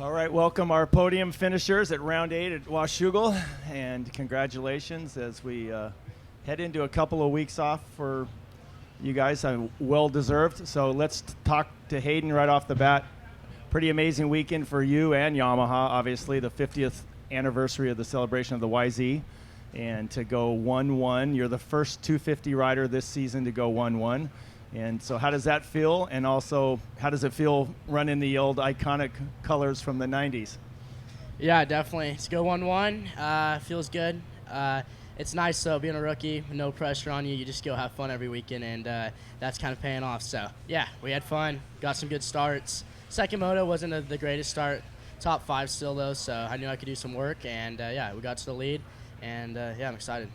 All right, welcome our podium finishers at round 8 at Washougal, and congratulations as we head into a couple of weeks off for you guys. Well deserved. So let's talk to Hayden right off the bat. Pretty amazing weekend for you and Yamaha, obviously the 50th anniversary of the celebration of the YZ, and to go 1-1. You're the first 250 rider this season to go 1-1. And so how does that feel? And also, how does it feel running the old iconic colors from the 90s? Yeah, definitely. To go 1-1 feels good. It's nice, though, being a rookie, no pressure on you. You just go have fun every weekend, and that's kind of paying off. So, yeah, we had fun, got some good starts. Second moto wasn't the greatest start. Top 5 still, though, so I knew I could do some work. And, yeah, we got to the lead, and, yeah, I'm excited.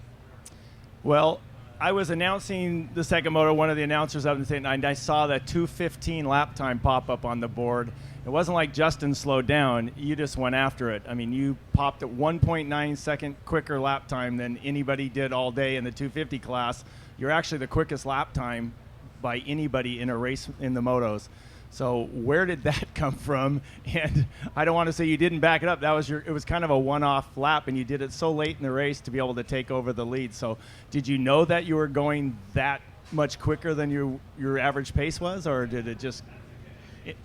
Well, I was announcing the second moto, one of the announcers up in the state, and I saw that 2:15 lap time pop up on the board. It wasn't like Justin slowed down. You just went after it. I mean, you popped at 1.9 second quicker lap time than anybody did all day in the 250 class. You're actually the quickest lap time by anybody in a race in the motos. So where did that come from? And I don't want to say you didn't back it up. It was kind of a one-off lap, and you did it so late in the race to be able to take over the lead. So did you know that you were going that much quicker than your average pace was, or did it just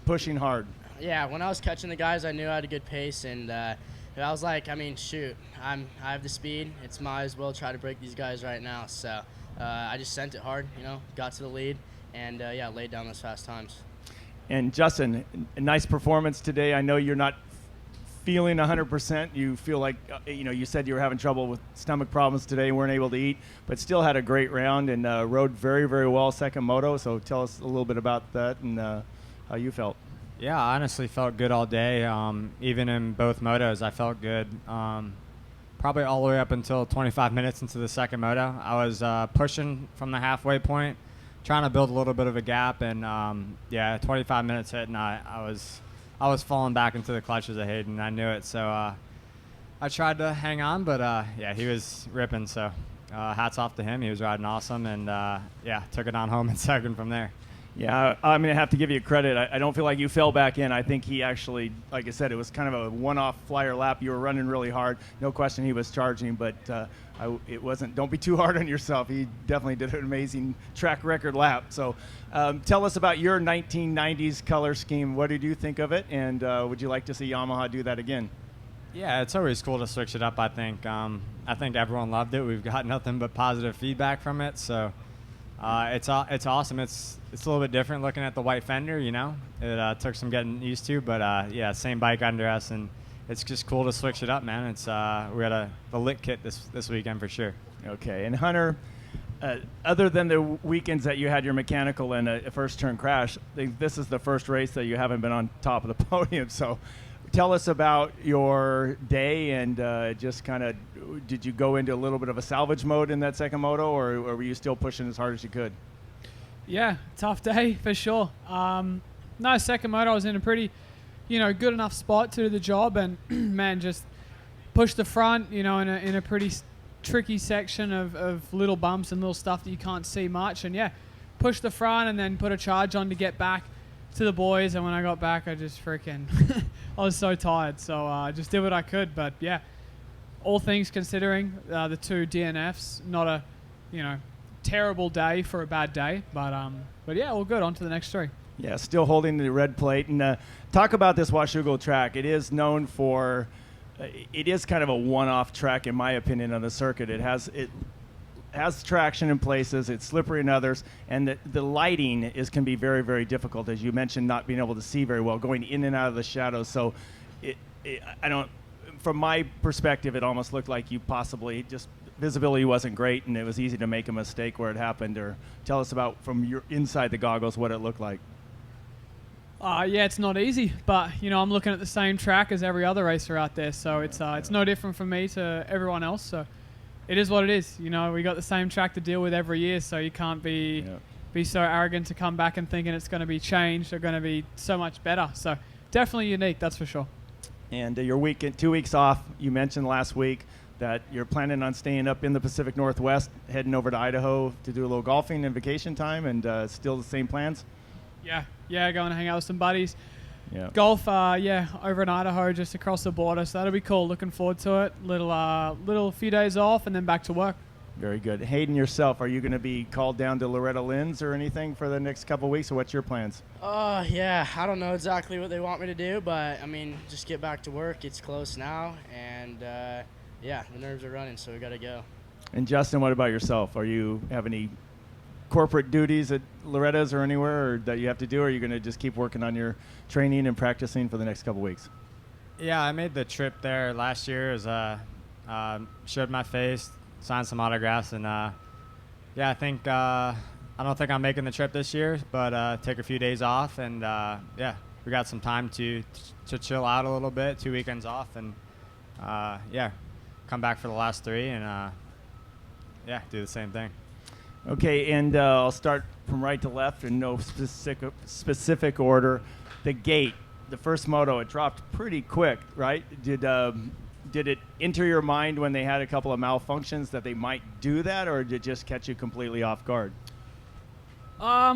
pushing hard? Yeah, when I was catching the guys, I knew I had a good pace, and I was like, I mean, shoot, I have the speed. It's might as well try to break these guys right now. So I just sent it hard, got to the lead, and yeah, laid down those fast times. And Justin, a nice performance today. I know you're not feeling 100%. You feel like, you said you were having trouble with stomach problems today, weren't able to eat, but still had a great round and rode very, very well second moto. So tell us a little bit about that and how you felt. Yeah, I honestly felt good all day. Even in both motos, I felt good. Probably all the way up until 25 minutes into the second moto. I was pushing from the halfway point, trying to build a little bit of a gap, and 25 minutes hit, and I was falling back into the clutches of Hayden. I knew it, so I tried to hang on, but he was ripping. So hats off to him. He was riding awesome, and took it on home in second from there. Yeah, I'm going to have to give you credit. I don't feel like you fell back in. I think he actually, like I said, it was kind of a one-off flyer lap. You were running really hard. No question he was charging, but it wasn't. Don't be too hard on yourself. He definitely did an amazing track record lap. So tell us about your 1990s color scheme. What did you think of it, and would you like to see Yamaha do that again? Yeah, it's always cool to switch it up, I think. I think everyone loved it. We've got nothing but positive feedback from it, so it's awesome. It's a little bit different looking at the white fender, It took some getting used to, but same bike under us, and it's just cool to switch it up, man. It's we had the lit kit this weekend for sure. Okay, and Hunter, other than the weekends that you had your mechanical and a first turn crash, this is the first race that you haven't been on top of the podium. So tell us about your day and just kind of, did you go into a little bit of a salvage mode in that second moto, or were you still pushing as hard as you could? Yeah, tough day for sure. No, second moto I was in a pretty, good enough spot to do the job, and man, just push the front, in a pretty tricky section of little bumps and little stuff that you can't see much, and push the front and then put a charge on to get back to the boys. And when I got back, I just freaking I was so tired, so I just did what I could. But all things considering, the 2 DNFs, not a terrible day for a bad day, but all good. On to the next 3. Yeah, still holding the red plate. And talk about this Washougal track. It is known for, it is kind of a one-off track in my opinion on the circuit. It has traction in places, it's slippery in others, and the lighting can be very, very difficult, as you mentioned, not being able to see very well, going in and out of the shadows. So from my perspective, it almost looked like you possibly just, visibility wasn't great, and it was easy to make a mistake where it happened. Or tell us about, from your inside the goggles, what it looked like. It's not easy, but I'm looking at the same track as every other racer out there, so it's no different from me to everyone else. So it is what it is. We got the same track to deal with every year, so you can't be so arrogant to come back and thinking it's going to be changed or going to be so much better. So definitely unique, that's for sure. And your weekend, 2 weeks off. You mentioned last week that you're planning on staying up in the Pacific Northwest, heading over to Idaho to do a little golfing and vacation time, and still the same plans? Yeah, going to hang out with some buddies. Yeah. Golf, over in Idaho, just across the border. So that'll be cool. Looking forward to it. Little few days off and then back to work. Very good. Hayden, yourself, are you going to be called down to Loretta Lynn's or anything for the next couple of weeks, or what's your plans? Yeah, I don't know exactly what they want me to do, but I mean, just get back to work. It's close now, and the nerves are running, so we got to go. And Justin, what about yourself? Are you have any corporate duties at Loretta's or anywhere or that you have to do, or are you going to just keep working on your training and practicing for the next couple of weeks? Yeah, I made the trip there last year as showed my face, signed some autographs, and I think I don't think I'm making the trip this year, but take a few days off, and we got some time to chill out a little bit, 2 weekends off, and come back for the last 3 and do the same thing. Okay, and I'll start from right to left in no specific order. The gate, the first moto, it dropped pretty quick, right? Did it enter your mind when they had a couple of malfunctions that they might do that, or did it just catch you completely off guard? I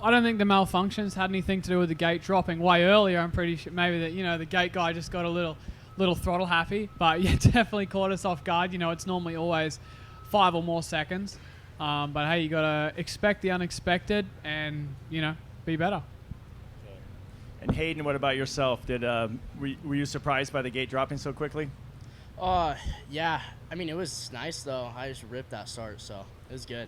don't think the malfunctions had anything to do with the gate dropping way earlier. I'm pretty sure maybe that the gate guy just got a little throttle happy, but yeah, definitely caught us off guard. It's normally always 5 or more seconds, but hey, you gotta expect the unexpected and be better. And Hayden, what about yourself? Were you surprised by the gate dropping so quickly? Yeah. I mean, it was nice, though. I just ripped that start, so it was good.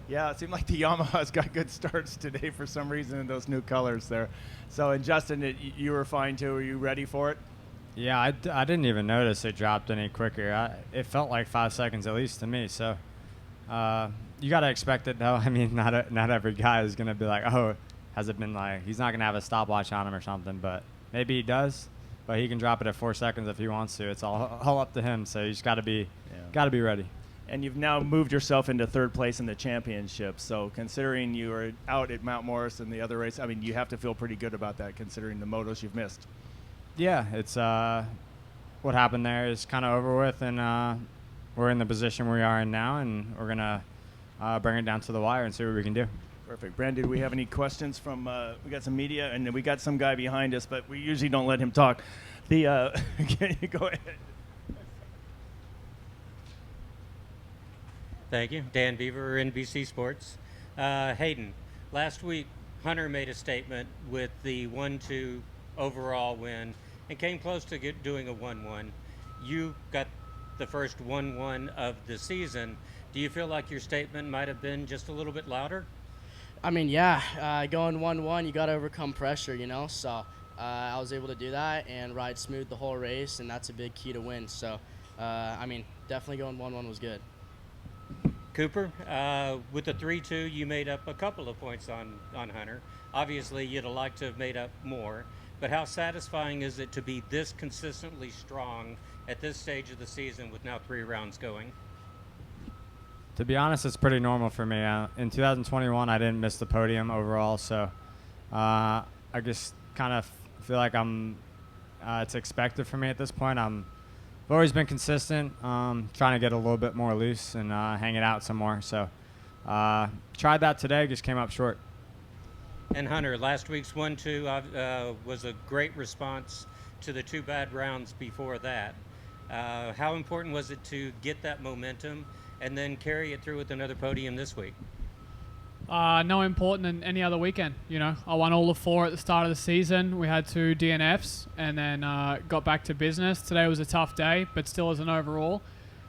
Yeah, it seemed like the Yamaha's got good starts today for some reason in those new colors there. So, and Justin, you were fine too. Were you ready for it? Yeah, I didn't even notice it dropped any quicker. It felt like 5 seconds at least to me. So you got to expect it, though. I mean, not every guy is going to be like, oh, has it been like, he's not going to have a stopwatch on him or something, but maybe he does. But he can drop it at 4 seconds if he wants to. It's all up to him. So you just got to be ready. And you've now moved yourself into third place in the championship. So considering you were out at Mount Morris and the other race, I mean, you have to feel pretty good about that considering the motos you've missed. Yeah, it's what happened there is kind of over with, and we're in the position we are in now, and we're going to bring it down to the wire and see what we can do. Perfect. Brandon, do we have any questions from we got some media, and then we got some guy behind us, but we usually don't let him talk. Can you go ahead? Thank you. Dan Beaver, NBC Sports. Hayden, last week Hunter made a statement with the 1-2 overall win and came close to doing a 1-1. You got the first 1-1 of the season. Do you feel like your statement might have been just a little bit louder? I mean, going 1-1, you got to overcome pressure, So I was able to do that and ride smooth the whole race, and that's a big key to win. So, definitely going 1-1 was good. Cooper, with the 3-2, you made up a couple of points on Hunter. Obviously, you'd have liked to have made up more, but how satisfying is it to be this consistently strong at this stage of the season with now 3 rounds going? To be honest, it's pretty normal for me. In 2021, I didn't miss the podium overall, so I just kind of feel like it's expected for me at this point. I've always been consistent, trying to get a little bit more loose and hang it out some more. So tried that today, just came up short. And Hunter, last week's 1-2 was a great response to the 2 bad rounds before that. How important was it to get that momentum and then carry it through with another podium this week? No important than any other weekend. I won all the 4 at the start of the season. We had 2 DNFs and then got back to business. Today was a tough day, but still as an overall,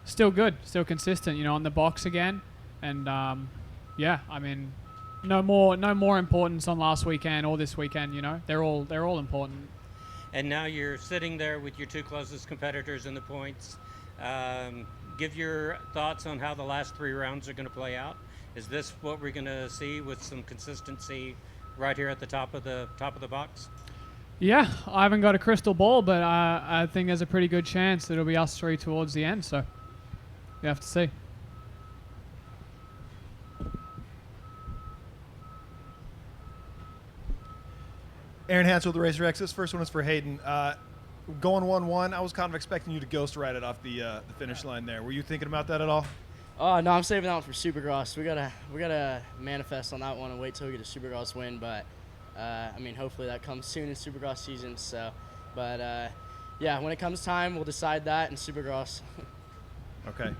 still good, still consistent, on the box again. And no more importance on last weekend or this weekend, They're all important. And now you're sitting there with your 2 closest competitors in the points. Give your thoughts on how the last 3 rounds are going to play out. Is this what we're going to see with some consistency right here at the top of the box? Yeah, I haven't got a crystal ball, but I think there's a pretty good chance that it'll be us 3 towards the end. So you have to see. Aaron Hansel with the Racer X. This first one is for Hayden. Going 1-1, I was kind of expecting you to ghost ride it off the finish line there. Were you thinking about that at all? Oh no, I'm saving that one for Supercross. We gotta manifest on that one and wait till we get a Supercross win. But I mean, hopefully that comes soon in Supercross season. So, but yeah, when it comes time, we'll decide that in Supercross. Okay.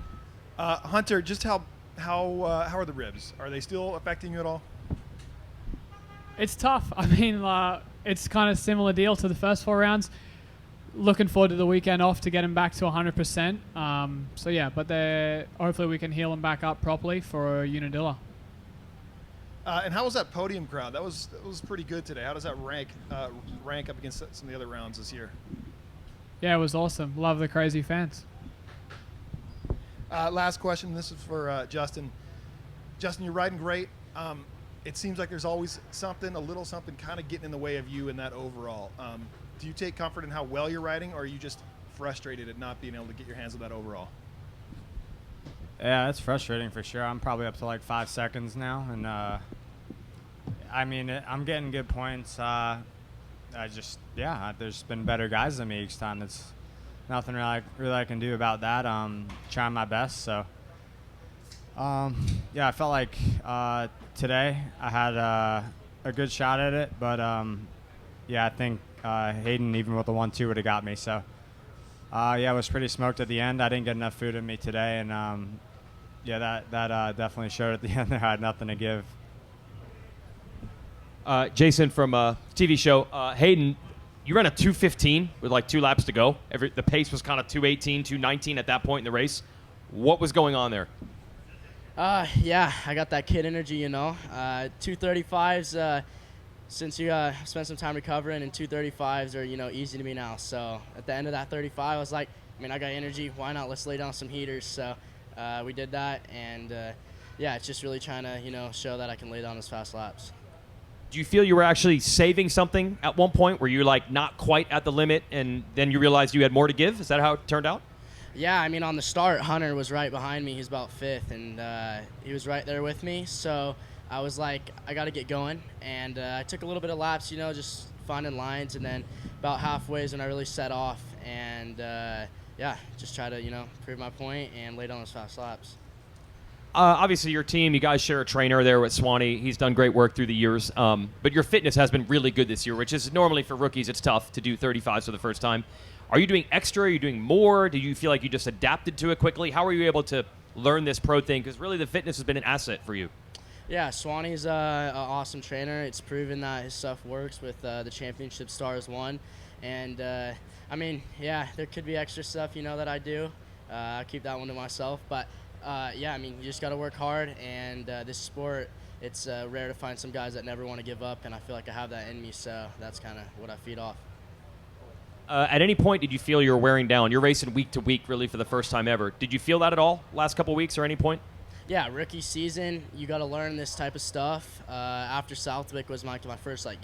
Hunter, just how are the ribs? Are they still affecting you at all? It's tough. I mean, it's kind of similar deal to the first 4 rounds. Looking forward to the weekend off to get him back to 100%. So yeah, but hopefully we can heal him back up properly for Unadilla. And how was that podium crowd? That was pretty good today. How does that rank up against some of the other rounds this year? Yeah, it was awesome. Love the crazy fans. Last question. This is for Justin. Justin, you're riding great. It seems like there's always a little something kind of getting in the way of you in that overall. Do you take comfort in how well you're riding, or are you just frustrated at not being able to get your hands on that overall? Yeah, it's frustrating for sure. I'm probably up to like 5 seconds now, and I mean, I'm getting good points. There's been better guys than me each time. It's nothing really I can do about that. Trying my best. So, I felt like today I had a good shot at it, but I think Hayden, even with the 1-2, would have got me. So, I was pretty smoked at the end. I didn't get enough food in me today, and that definitely showed at the end there. I had nothing to give. Jason from TV show. Hayden, you ran a 2:15 with like 2 laps to go. The pace was kind of 2:18, 2:19 at that point in the race. What was going on there? Yeah, I got that kid energy, 2:35s. Since you spent some time recovering, and 2:35s are easy to me now. So at the end of that 35, I was like, I got energy. Why not? Let's lay down some heaters. So we did that, and it's just really trying to show that I can lay down those fast laps. Do you feel you were actually saving something at one point? Were you like not quite at the limit, and then you realized you had more to give? Is that how it turned out? Yeah, on the start, Hunter was right behind me. He's about 5th, and he was right there with me. So I was like, I got to get going. And I took a little bit of laps, just finding lines. And then about halfway is when I really set off. And, just try to, prove my point and lay down those fast laps. Obviously, your team, you guys share a trainer there with Swanee. He's done great work through the years. But your fitness has been really good this year, which is normally for rookies, it's tough to do 35s for the first time. Are you doing extra? Are you doing more? Do you feel like you just adapted to it quickly? How were you able to learn this pro thing? Because really the fitness has been an asset for you. Yeah, Swanee's an awesome trainer. It's proven that his stuff works with the championship stars won. And, there could be extra stuff, that I do. I keep that one to myself. But, you just got to work hard. And this sport, it's rare to find some guys that never want to give up. And I feel like I have that in me. So that's kind of what I feed off. At any point, did you feel you were wearing down? You're racing week to week, really, for the first time ever. Did you feel that at all last couple weeks or any point? Yeah, rookie season, you got to learn this type of stuff. After Southwick was my first, I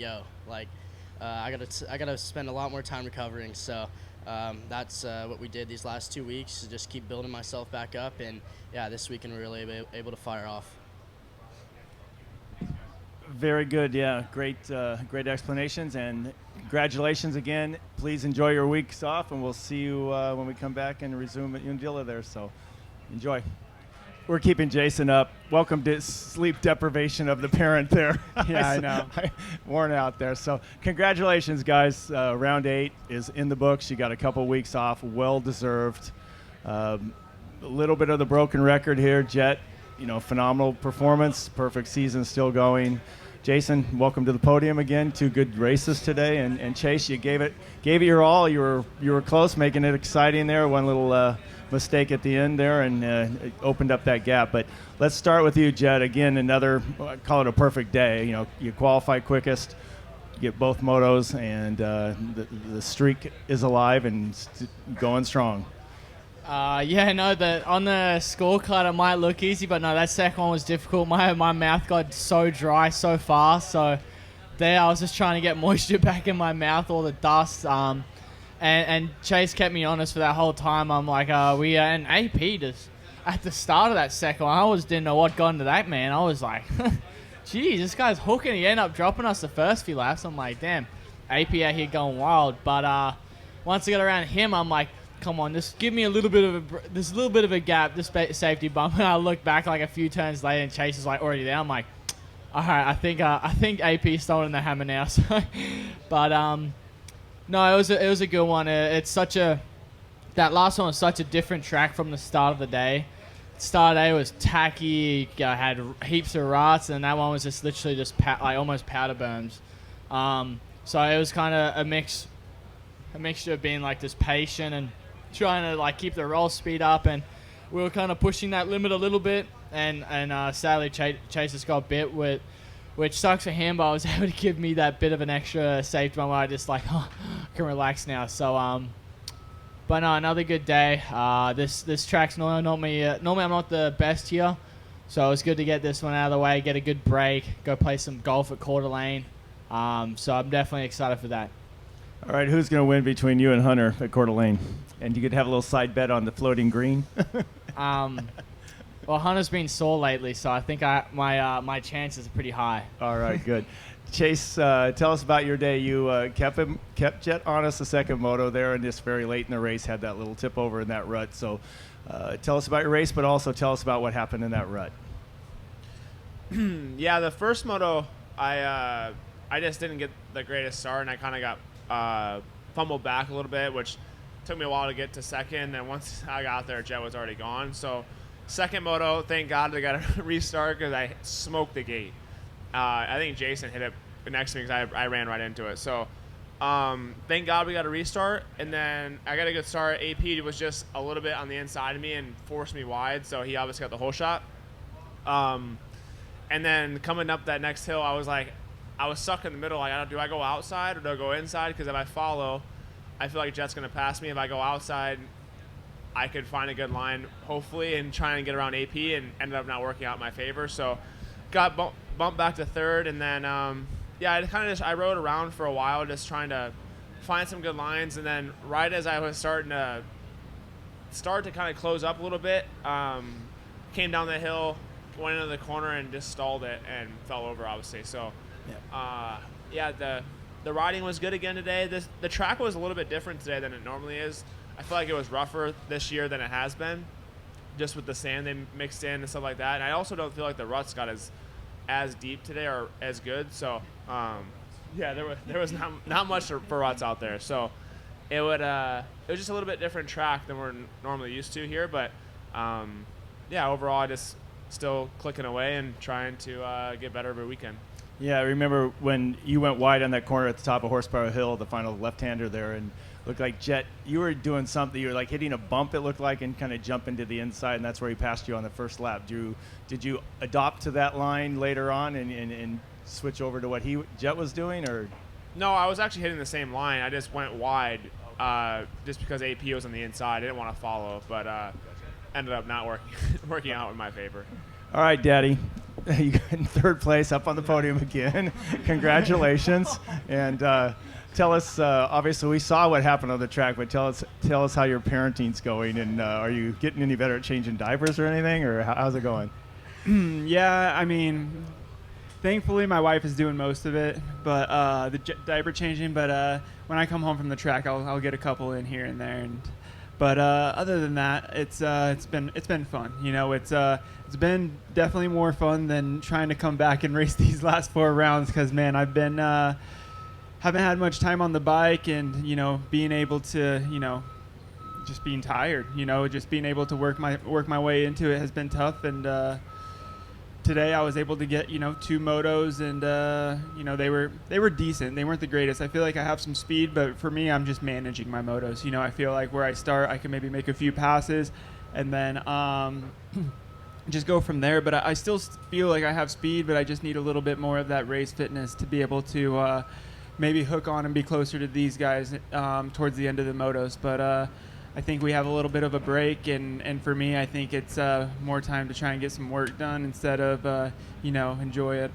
gotta spend a lot more time recovering. So that's what we did these last 2 weeks, to just keep building myself back up. And yeah, this weekend we're really able to fire off. Very good, yeah. Great explanations, and congratulations again. Please enjoy your weeks off, and we'll see you when we come back and resume at Unadilla there. So enjoy. We're keeping Jason up. Welcome to sleep deprivation of the parent there. Yeah, I know. Worn out there. So congratulations, guys. Round 8 is in the books. You got a couple weeks off. Well-deserved. A little bit of the broken record here. Jet, phenomenal performance. Perfect season still going. Jason, welcome to the podium again. 2 good races today, and Chase, you gave it your all. You were close, making it exciting there. One little mistake at the end there, and it opened up that gap. But let's start with you, Jet. Again, another, I call it a perfect day. You qualify quickest, you get both motos, and the streak is alive and going strong. On the scorecard it might look easy, but no, that second one was difficult. My mouth got so dry so fast, so there I was just trying to get moisture back in my mouth, all the dust. And Chase kept me honest for that whole time. I'm like, we are an AP just at the start of that second one. I didn't know what got into that man. I was like, geez, this guy's hooking. He ended up dropping us the first few laps. I'm like, damn, AP out here going wild. But once I got around him, I'm like, come on, just give me a little bit of a gap, this safety bump. And I look back like a few turns later, and Chase is like already there. I'm like, All right, I think AP's throwing the hammer now. So, but no, it was a good one. That last one was such a different track from the start of the day. Start of the day was tacky, had heaps of ruts, and that one was just literally just almost powder berms. So it was kind of a mixture of being like just patient and trying to like keep the roll speed up, and we were kind of pushing that limit a little bit, and sadly Chase just got bit with, which sucks for him, but I was able to give me that bit of an extra safety moment where I just like, I can relax now. So but no, another good day. This track's normally I'm not the best here, so it was good to get this one out of the way, get a good break, go play some golf at Coeur d'Alene. So I'm definitely excited for that. All right, who's going to win between you and Hunter at Coeur d'Alene? And you could have a little side bet on the floating green. Well, Hunter's been sore lately, so I think my chances are pretty high. All right, good. Chase, tell us about your day. You kept Jet on us the second moto there, and just very late in the race had that little tip over in that rut. So tell us about your race, but also tell us about what happened in that rut. Yeah, the first moto, I just didn't get the greatest start, and I kind of got fumbled back a little bit, which took me a while to get to second. And once I got there, Jet was already gone. So second moto, thank God I got a restart because I smoked the gate. I think Jason hit it next to me because I ran right into it. So thank God we got a restart. And then I got a good start. AP was just a little bit on the inside of me and forced me wide, so he obviously got the whole shot. And then coming up that next hill, I was stuck in the middle. Like, do I go outside or do I go inside? Because if I follow, I feel like Jet's going to pass me. If I go outside, I could find a good line, hopefully, and try and get around AP, and ended up not working out in my favor. So got bumped back to third, and then, I rode around for a while just trying to find some good lines. And then right as I was starting to kind of close up a little bit, came down the hill, went into the corner, and just stalled it and fell over, obviously. So, the riding was good again today. The track was a little bit different today than it normally is. I feel like it was rougher this year than it has been, just with the sand they mixed in and stuff like that. And I also don't feel like the ruts got as deep today or as good. So, there was not much for ruts out there. So, it was just a little bit different track than we're normally used to here. But, overall, I just still clicking away and trying to get better every weekend. Yeah, I remember when you went wide on that corner at the top of Horsepower Hill, the final left-hander there, and looked like Jet, you were doing something. You were like hitting a bump, it looked like, and kind of jumping to the inside, and that's where he passed you on the first lap. Did you adopt to that line later on and switch over to what Jet was doing, or? No, I was actually hitting the same line. I just went wide just because AP was on the inside. I didn't want to follow, but ended up not working out in my favor. All right, Daddy. You got in third place, up on the podium again. Congratulations. And tell us, obviously we saw what happened on the track, but tell us how your parenting's going, and are you getting any better at changing diapers or anything, or how's it going? Yeah, I mean, thankfully my wife is doing most of it, but the diaper changing. But when I come home from the track, I'll get a couple in here and there. But other than that, it's been fun. You know, it's been definitely more fun than trying to come back and race these last 4 rounds, because man, I've been haven't had much time on the bike, and being able to just being tired. Just being able to work my way into it has been tough. And today I was able to get 2 motos, and they were decent. They weren't the greatest. I feel like I have some speed, but for me, I'm just managing my motos. I feel like where I start, I can maybe make a few passes, and then just go from there. But I still feel like I have speed, but I just need a little bit more of that race fitness to be able to maybe hook on and be closer to these guys towards the end of the motos. But I think we have a little bit of a break, and for me, I think it's more time to try and get some work done instead of enjoy it.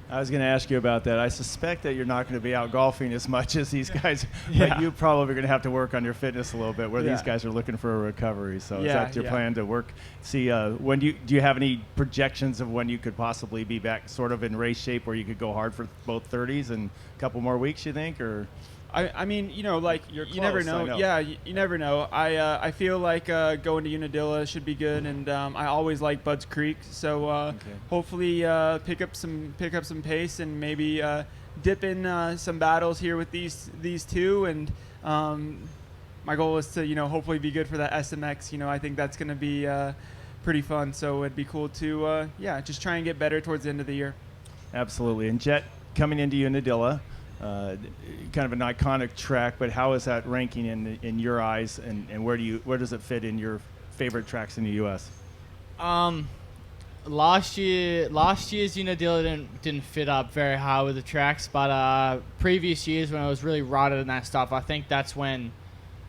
I was going to ask you about that. I suspect that you're not going to be out golfing as much as these guys, but you probably are going to have to work on your fitness a little bit, where these guys are looking for a recovery. So is that your plan to work? See, when do you have any projections of when you could possibly be back sort of in race shape where you could go hard for both 30s and a couple more weeks, you think? Or I mean, you know, like You're you never close, I know. know. Yeah, you never know. I feel like going to Unadilla should be good, and I always like Budds Creek. So hopefully pick up some pace and maybe dip in some battles here with these two. And my goal is to hopefully be good for that SMX. I think that's going to be pretty fun. So it'd be cool to just try and get better towards the end of the year. Absolutely. And Jet, coming into Unadilla, kind of an iconic track, but how is that ranking in your eyes, and where does it fit in your favorite tracks in the U.S.? Last year's Unadilla didn't fit up very high with the tracks, but previous years when it was really rotted and that stuff, I think that's when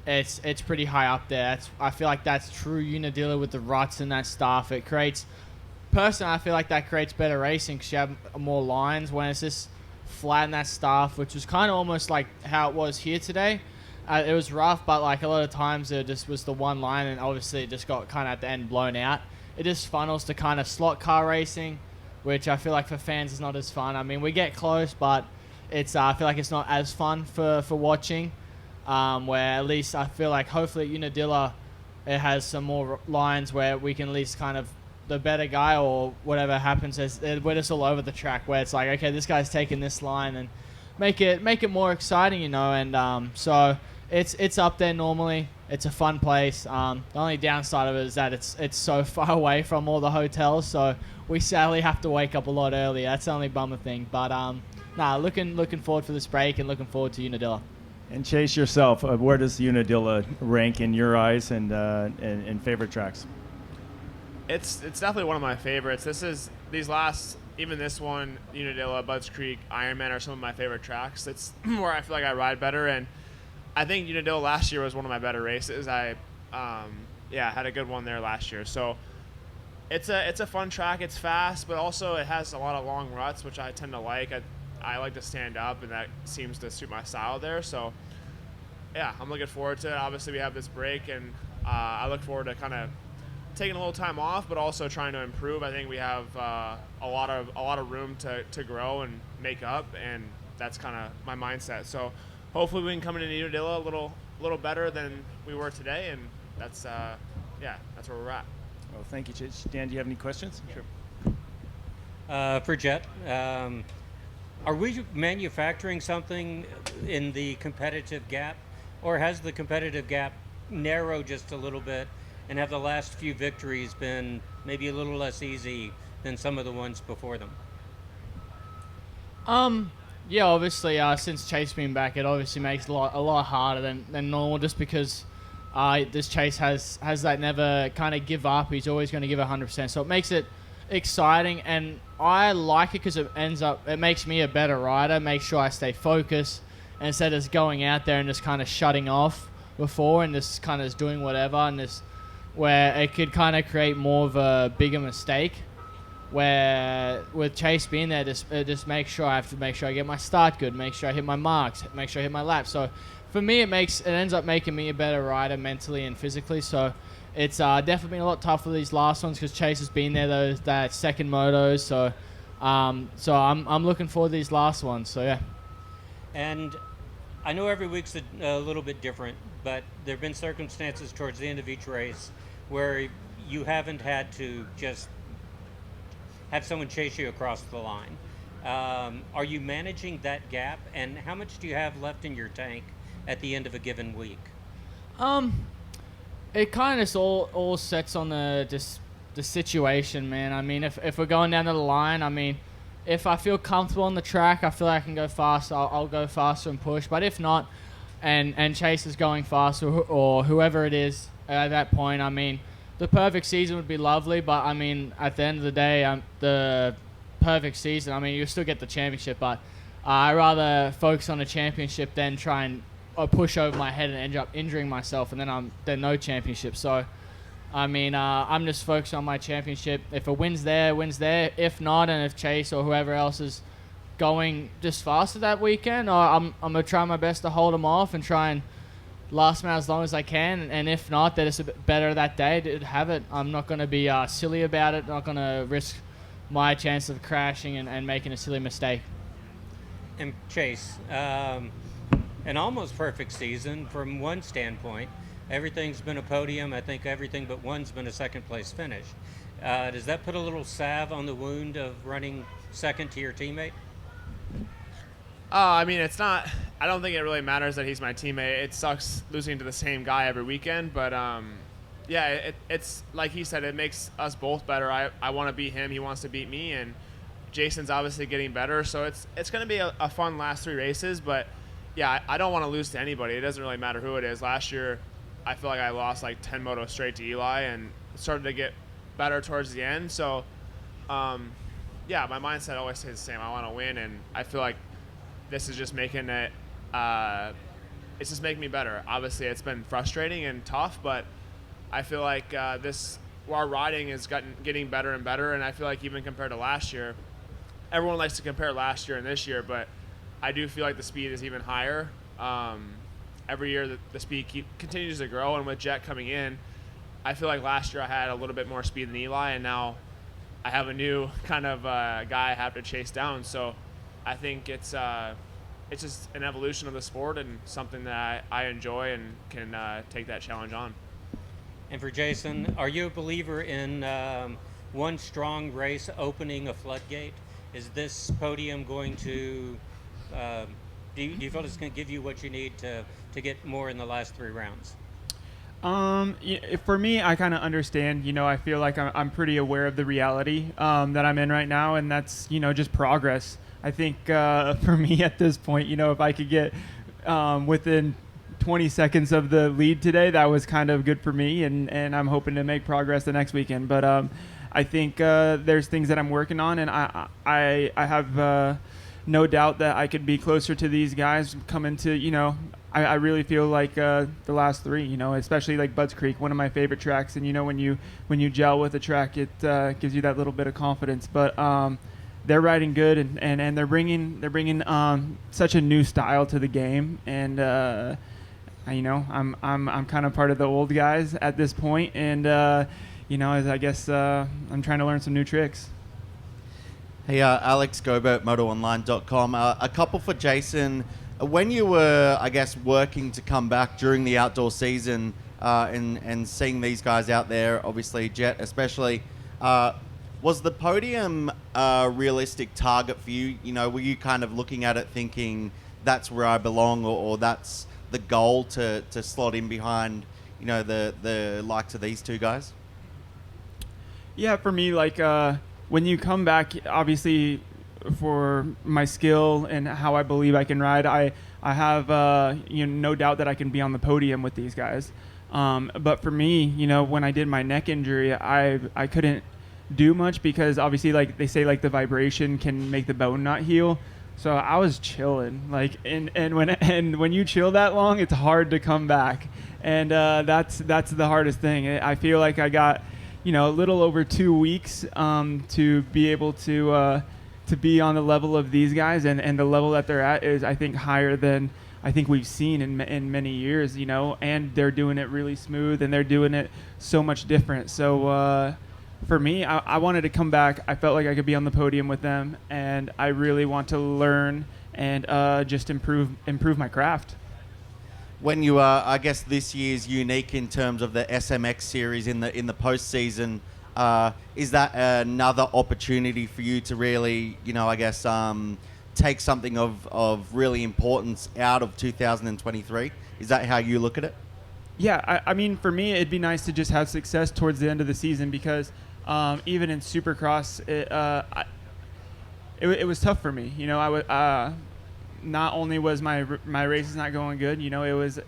it's pretty high up there. I feel like that's true Unadilla with the ruts and that stuff. It creates, personally, I feel like that creates better racing because you have more lines when it's just flat and that stuff, which was kind of almost like how it was here today. It was rough, but like a lot of times it just was the one line, and obviously it just got kind of at the end blown out. It just funnels to kind of slot car racing, which I feel like for fans is not as fun. I mean, we get close, but it's I feel like it's not as fun for watching. Where at least I feel like hopefully at Unadilla it has some more lines where we can at least kind of the better guy or whatever happens is we're just all over the track where it's like, okay, this guy's taking this line and make it more exciting, and so it's up there normally. It's a fun place. The only downside of it is that it's so far away from all the hotels, so we sadly have to wake up a lot earlier. That's the only bummer thing, but looking forward for this break and looking forward to Unadilla. And Chase, yourself, where does Unadilla rank in your eyes and favorite tracks? It's definitely one of my favorites. Even this one, Unadilla, Budds Creek, Ironman are some of my favorite tracks. It's where I feel like I ride better, and I think Unadilla last year was one of my better races. I had a good one there last year. So it's a fun track. It's fast, but also it has a lot of long ruts, which I tend to like. I like to stand up, and that seems to suit my style there. So yeah, I'm looking forward to it. Obviously, we have this break, and I look forward to kind of taking a little time off, but also trying to improve. I think we have a lot of room to grow and make up, and that's kind of my mindset. So hopefully we can come into Unadilla a little better than we were today, and that's where we're at. Well, thank you, Chase. Dan, do you have any questions? Sure. For Jet, are we manufacturing something in the competitive gap, or has the competitive gap narrowed just a little bit, and have the last few victories been maybe a little less easy than some of the ones before them? Yeah, obviously, since Chase being back, it obviously makes it a lot harder than normal, just because this Chase has that never kind of give up. He's always going to give 100%, so it makes it exciting, and I like it because it makes me a better rider, makes sure I stay focused, instead of going out there and just kind of shutting off before and just kind of doing whatever, and this where it could kind of create more of a bigger mistake. Where with Chase being there, just make sure I get my start good, make sure I hit my marks, make sure I hit my laps. So for me, it ends up making me a better rider mentally and physically. So it's definitely been a lot tougher these last ones because Chase has been there that second motos. So I'm looking forward to these last ones. So yeah. And I know every week's a little bit different, but there have been circumstances towards the end of each race where you haven't had to just have someone chase you across the line. Are you managing that gap, and how much do you have left in your tank at the end of a given week? It kind of all sets on the situation, man. I mean, if we're going down to the line, I mean, if I feel comfortable on the track, I feel like I can go fast, I'll go faster and push. But if not, and Chase is going faster or whoever it is at that point, I mean, the perfect season would be lovely, but I mean, at the end of the day, the perfect season, I mean, you still get the championship, but I rather focus on the championship than try and push over my head and end up injuring myself, and then no championship. So, I mean, I'm just focused on my championship. If it wins there, wins there. If not, and if Chase or whoever else is going just faster that weekend, I'm gonna try my best to hold them off and try and last man as long as I can, and if not, they're just a bit better that day to have it. I'm not going to be silly about it, not going to risk my chance of crashing and making a silly mistake. And Chase, an almost perfect season from one standpoint. Everything's been a podium. I think everything but one's been a second place finish. Does that put a little salve on the wound of running second to your teammate? I mean, it's not. I don't think it really matters that he's my teammate. It sucks losing to the same guy every weekend, but yeah, it's like he said, it makes us both better. I want to beat him, he wants to beat me, and Jason's obviously getting better. So it's going to be a fun last 3 races, but yeah, I don't want to lose to anybody. It doesn't really matter who it is. Last year, I feel like I lost like 10 motos straight to Eli, and it started to get better towards the end. So yeah, my mindset always stays the same. I want to win, and I feel like this is just making it, it's just making me better. Obviously, it's been frustrating and tough, but I feel like our riding is getting better and better, and I feel like even compared to last year, everyone likes to compare last year and this year, but I do feel like the speed is even higher. Every year the speed continues to grow, and with Jet coming in, I feel like last year I had a little bit more speed than Eli, and now I have a new kind of guy I have to chase down. So I think it's just an evolution of the sport and something that I enjoy and can take that challenge on. And for Jason, are you a believer in one strong race opening a floodgate? Is this podium going to, do you feel it's going to give you what you need to get more in the last 3 rounds? For me, I kind of understand. I feel like I'm pretty aware of the reality that I'm in right now, and that's just progress. I think for me at this point, if I could get within 20 seconds of the lead today, that was kind of good for me, and I'm hoping to make progress the next weekend. But I think there's things that I'm working on, and I have no doubt that I could be closer to these guys coming to, I really feel like the last 3, especially like Budds Creek, one of my favorite tracks. And, when you gel with a track, it gives you that little bit of confidence. But they're riding good, and they're bringing such a new style to the game. And, I'm kind of part of the old guys at this point. And, as I guess I'm trying to learn some new tricks. Hey, Alex Gobert, MotoOnline.com. A couple for Jason. When you were, I guess, working to come back during the outdoor season and seeing these guys out there, obviously Jet especially, was the podium a realistic target for you? Were you kind of looking at it thinking that's where I belong, or that's the goal to slot in behind, the likes of these 2 guys? Yeah, for me, like when you come back, obviously for my skill and how I believe I can ride, I have no doubt that I can be on the podium with these guys. But for me, when I did my neck injury, I couldn't do much because obviously, like they say, like the vibration can make the bone not heal. So I was chilling, like, and when you chill that long, it's hard to come back, and that's the hardest thing. I feel like I got a little over 2 weeks to be able to be on the level of these guys, and the level that they're at is, I think, higher than I think we've seen in many years, and they're doing it really smooth, and they're doing it so much different. So for me, I wanted to come back. I felt like I could be on the podium with them, and I really want to learn and just improve my craft. When you I guess this year's unique in terms of the SMX series in the postseason. Is that another opportunity for you to really, I guess, take something of really importance out of 2023? Is that how you look at it? Yeah, I mean, for me, it'd be nice to just have success towards the end of the season because even in Supercross, it was tough for me. I was not only was my races not going good,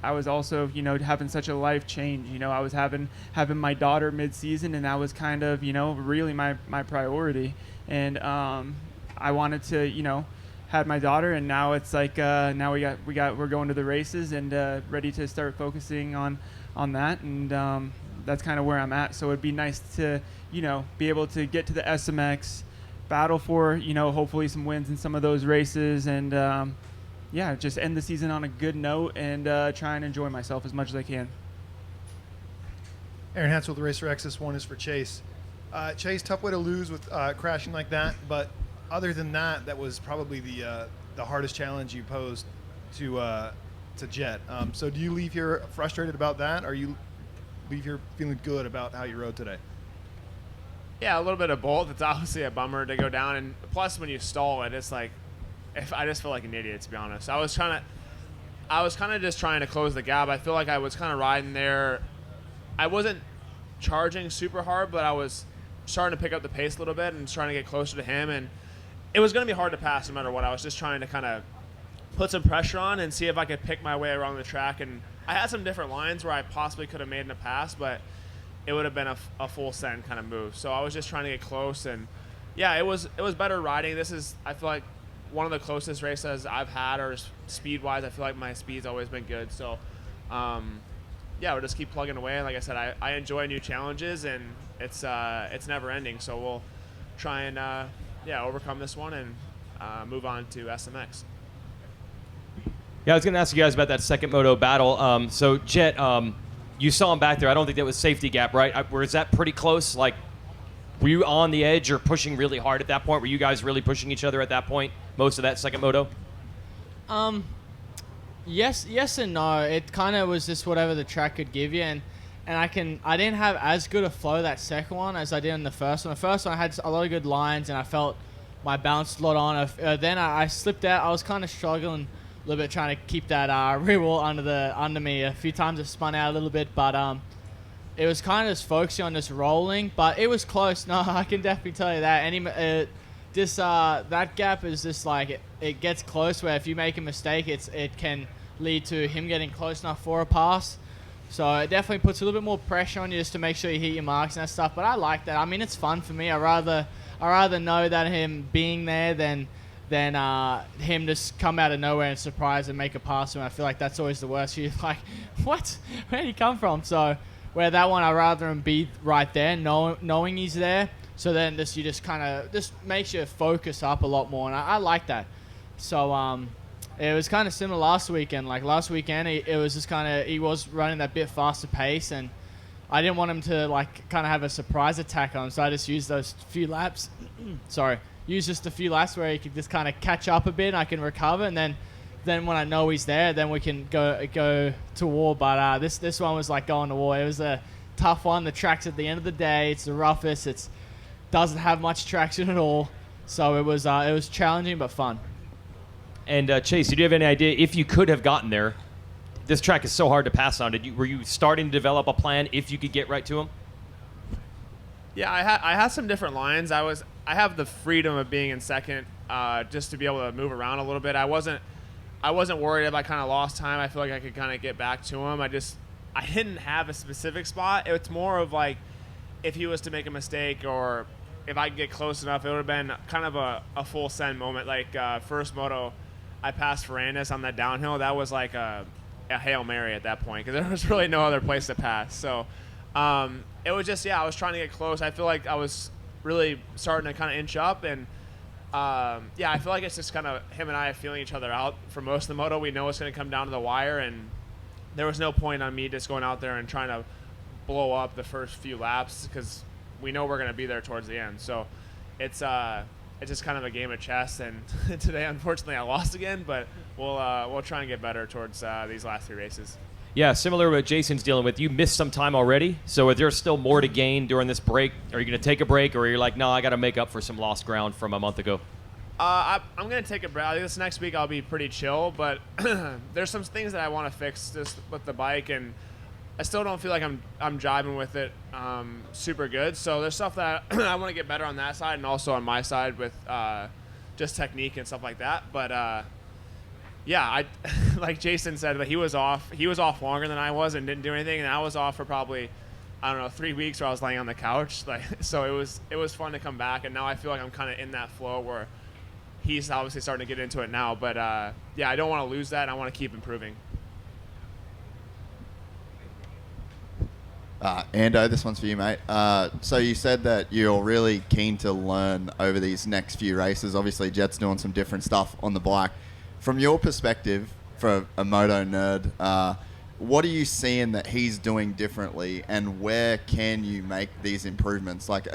I was also having such a life change. I was having my daughter mid-season, and that was kind of really my priority. And I wanted to had my daughter, and now it's like now we're going to the races and ready to start focusing on that, and that's kind of where I'm at. So it'd be nice to be able to get to the SMX, battle for hopefully some wins in some of those races, and just end the season on a good note and try and enjoy myself as much as I can. Aaron Hatz with Racer X. This one is for Chase. Chase, tough way to lose with crashing like that, but other than that, that was probably the hardest challenge you posed to to Jet. So do you leave here frustrated about that, or you leave here feeling good about how you rode today? Yeah, a little bit of both. It's obviously a bummer to go down, and plus when you stall it, it's like, if I just feel like an idiot, to be honest. I was kind of just trying to close the gap. I feel like I was kind of riding there. I wasn't charging super hard, but I was starting to pick up the pace a little bit and trying to get closer to him, and it was going to be hard to pass no matter what. I was just trying to kind of put some pressure on and see if I could pick my way around the track, and I had some different lines where I possibly could have made in a pass, but it would have been a full send kind of move. So I was just trying to get close, and yeah, it was better riding. This is, I feel like, one of the closest races I've had, or speed-wise, I feel like my speed's always been good. So yeah, we'll just keep plugging away. Like I said, I enjoy new challenges, and it's never ending. So we'll try and overcome this one and move on to SMX. Yeah, I was going to ask you guys about that second moto battle. So Jet, you saw him back there. I don't think that was safety gap, right? Was that pretty close? Like, were you on the edge or pushing really hard at that point? Were you guys really pushing each other at that point, most of that second moto? Yes and no. It kind of was just whatever the track could give you, and I didn't have as good a flow that second one as I did in the first one. The first one I had a lot of good lines, and I felt my bounce a lot on. Then I slipped out. I was kind of struggling a little bit trying to keep that rear wheel under me. A few times I spun out a little bit, but it was kind of just focusing on just rolling. But it was close. No, I can definitely tell you that. That gap is just like it gets close where if you make a mistake, it can lead to him getting close enough for a pass. So it definitely puts a little bit more pressure on you just to make sure you hit your marks and that stuff. But I like that. I mean, it's fun for me. I rather know that him being there than him just come out of nowhere and surprise and make a pass. And I feel like that's always the worst. You're like, what? Where did he come from? So where that one, I'd rather him be right there, knowing he's there. So then you just kind of just makes you focus up a lot more, and I like that. So it was kind of similar last weekend. Like last weekend, it was just kind of he was running that bit faster pace, and I didn't want him to like kind of have a surprise attack on him. So I just used those few laps. Use just a few laps where he could just kind of catch up a bit, and I can recover, and then when I know he's there, then we can go to war. But this one was like going to war. It was a tough one. The track's at the end of the day. It's the roughest. It's doesn't have much traction at all, so it was challenging but fun. And Chase, did you have any idea if you could have gotten there? This track is so hard to pass on. Were you starting to develop a plan if you could get right to him? Yeah, I had some different lines. I have the freedom of being in second, just to be able to move around a little bit. I wasn't worried if I kind of lost time. I feel like I could kind of get back to him. I didn't have a specific spot. It's more of like if he was to make a mistake or if I could get close enough, it would have been kind of a full send moment. Like first moto, I passed Ferrandis on that downhill. That was like a Hail Mary at that point because there was really no other place to pass. So it was just, I was trying to get close. I feel like I was really starting to kind of inch up. And, I feel like it's just kind of him and I feeling each other out for most of the moto. We know it's going to come down to the wire. And there was no point on me just going out there and trying to blow up the first few laps because we know we're going to be there towards the end. So it's just kind of a game of chess. And today, unfortunately, I lost again. But we'll try and get better towards these last three races. Yeah, similar to what Jason's dealing with. You missed some time already, so is there still more to gain during this break? Are you going to take a break, or are you like, no, I got to make up for some lost ground from a month ago? I'm going to take a break. I think this next week I'll be pretty chill, but there's some things that I want to fix just with the bike, and I still don't feel like I'm jiving with it super good. So there's stuff that I want to get better on that side and also on my side with just technique and stuff like that. But I like Jason said, but he was off longer than I was and didn't do anything, and I was off for probably 3 weeks where I was laying on the couch. So it was fun to come back, and now I feel like I'm kind of in that flow where he's obviously starting to get into it now. But I don't want to lose that, and I want to keep improving. Ando, this one's for you, mate. So you said that you're really keen to learn over these next few races. Obviously, Jet's doing some different stuff on the bike. From your perspective, for a moto nerd, what are you seeing that he's doing differently, and where can you make these improvements? Like,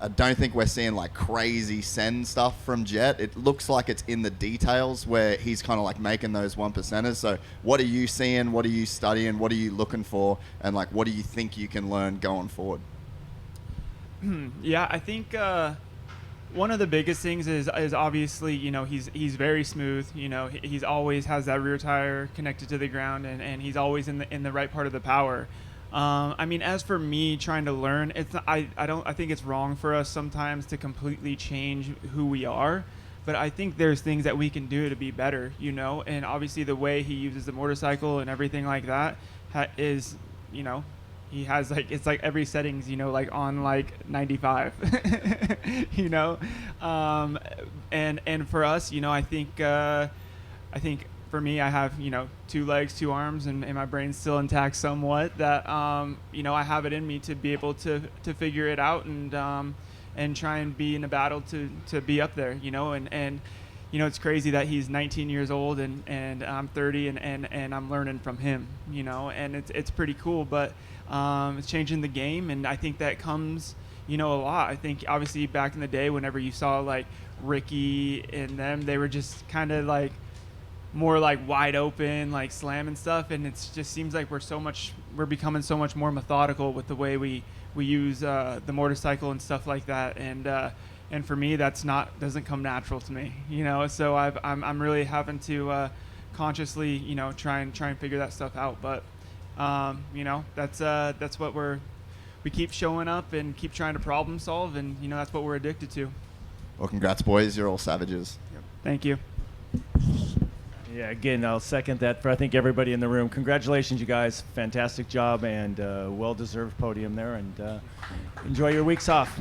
I don't think we're seeing like crazy send stuff from Jet. It looks like it's in the details where he's kind of like making those 1%ers. So what are you seeing? What are you studying? What are you looking for? And like, what do you think you can learn going forward? Yeah, I think one of the biggest things is obviously, you know, he's very smooth. You know, he's always has that rear tire connected to the ground, and he's always in the right part of the power. I mean, as for me trying to learn, I think it's wrong for us sometimes to completely change who we are, but I think there's things that we can do to be better, you know, and obviously the way he uses the motorcycle and everything like that is, you know, he has like, it's like every settings, you know, like on like 95, you know, and for us, you know, I think for me, I have, you know, 2 legs, 2 arms, and my brain's still intact somewhat, that, you know, I have it in me to be able to figure it out and try and be in a battle to be up there, you know, and you know, it's crazy that he's 19 years old and I'm 30 and I'm learning from him, you know, and it's pretty cool, but it's changing the game, and I think that comes, you know, a lot. I think obviously back in the day, whenever you saw like Ricky and them, they were just kind of like more like wide open, like slamming stuff, and it just seems like we're becoming so much more methodical with the way we use the motorcycle and stuff like that, and for me doesn't come natural to me, you know, so I'm really having to consciously, you know, try and figure that stuff out, but you know, that's what we keep showing up and keep trying to problem solve, and you know, that's what we're addicted to. Well, congrats, boys. You're all savages. Yep. Thank you. Yeah, again, I'll second that for I think everybody in the room. Congratulations, you guys. Fantastic job and well-deserved podium there, and enjoy your weeks off.